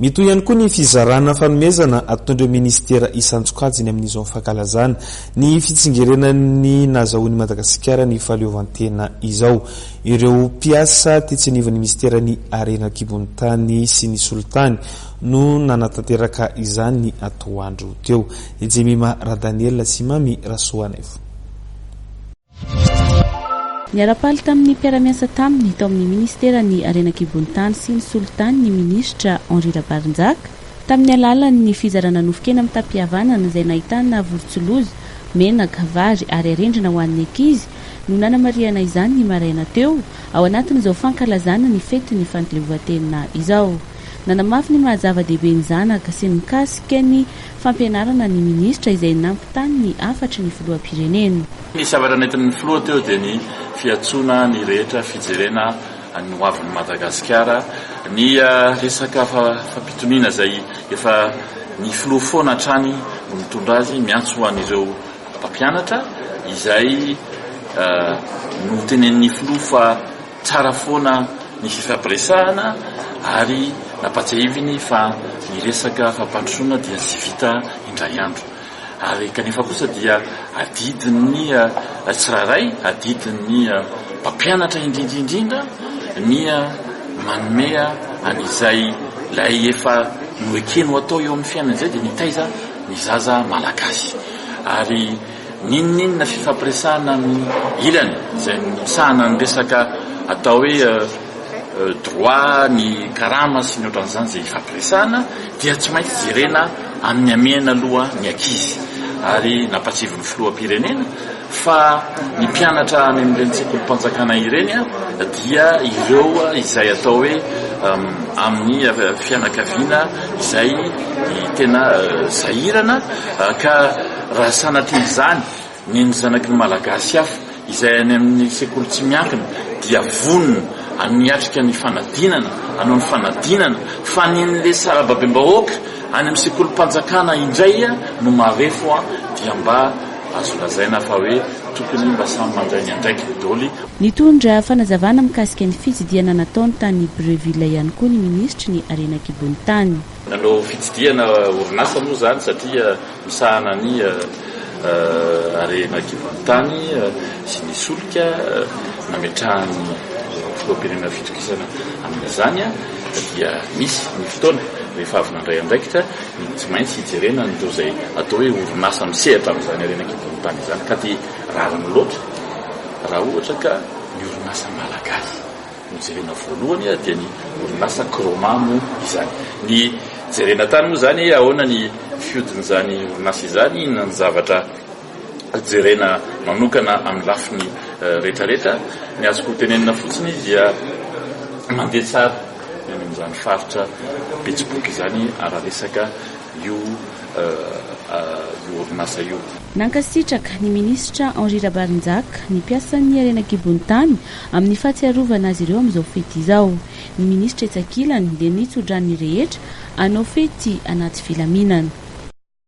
mitoy ihany koa ny fizarana fanomezana ataon'ireo ministera isan-tsokajiny amin'izao fankalazana ny fitsingerenan'ny nazahoan'i Madagasikara ny fahaleovantena izao. Ireo mpiasa tetsenivany ministerany Arena Kibonitany sy ny Solitany no nanatanteraka izany ny atoandro teo. Jemima Radaniel Simami Rasoanevo. Niarapaly tamin'ny mpiara-miasa taminy tao amin'ny ministerany Arena Kibonitany sy ny Solitany ny ministra Henri Rabarinjaka tamin'ny alalan'ny fizarana nofokena amin'ny tampihavanana izay nahitana vorotsiloza, menaka, vary ary arendrina ho an'ny ankizy no nanamariana izany ny maraina teo ao anatin'izao fankalazana ny fetin'ny fahaleovantena izao. Nanamafy ny mahazava-dehibe ny zanaka sy ny mikasika ny fampianarana ny ministra izay nampitany ny afatry ny filoham-pirenena. Ny zavatra nentin'ny filoha teo dia ny fiatsona ny rehetra fijerena ny hoavin'ny Madagasikara, ny resaka fampitoniana izay efa ny filoha foana hatrany no mitondra azy miantso ho an'ireo mpampianatra izay no tenen'ny filoha fa tsara foana ny fifampiresahana ary napatsahiviny fa ny resaka fampandrosoana dia tsy vita indray andro. Ary kanefa kosa dia adidin'ny tsiraray, adidin'ny mpampianatra indrindrindrindra ny manome an'izay lay efa noekeno atao eo amin'ny fiainana izay dia nitaiza ny zaza malagasy. Ary ninninona fifampiresahana amin'ny ilany izay misahana ny resaka atao hoe droit ny karama sy ny ohatran'izany izay ifampiresahana dia tsy maintsy jerena amin'ny amiana aloha ny ankizy. Ary nampatsivo ny filoham-pirenena fa ny mpianatra any amin'ireny sekolim-panjakana ireny dia ireo izay atao hoe amin'ny fianakaviana izay tena sahirana ka raha sanatr'izany ny zanaky ny malagasy hafa izay any amin'ny sekoly tsy miankina dia vonona aniatrika ny fanadinana, anao ny fanadinana fa nin'le sarababem-bahoaka any amin'ny sekolim-panjakana indray no marefo dia mba azo lazaina fa hoe tokony mba samy mandray ny andraiky doly. Nitondra fanazavana mikasika ny fitsidiana nataony tany Breville ihany koa ny ministry ny Arena Kibonitany. Nanao fitsidiana orinasa moa zany satria misahana ny Arena Kibonitany sy ny solika nametrahany filoham-pirenena fitokisana amin'izany dia misy ny fotoana rehefa avy nandray andraikitra tsy maintsy hijerena n'ireo izay atao hoe orinasa misehatra amin'izany Arena Kibonitany izany ka dia rariny loatra raha ohatra ka ny orinasa malagasy no jerena voalohany dia ny orinasa kromamo izany. Ny jerena tany moa zany ahoana ny fiodin'izany orinasa izany, inona ny zavatra jerena manokana amin'ny lafiny rehetrarehetra. Ny azoko tenenina fotsiny dia mandeha tsara amin'izany faritra Betsiboka izany ara-resaka io orinasa io. Nankasitraka ny ministra Henri Rabarinjaka ny mpiasan'ny Arena Kibonitany amin'ny fahatsiarovana azy ireo amin'izao fety izao. Ny ministra etsakilany dia nitsodrany rehetra anao fety anaty filaminana.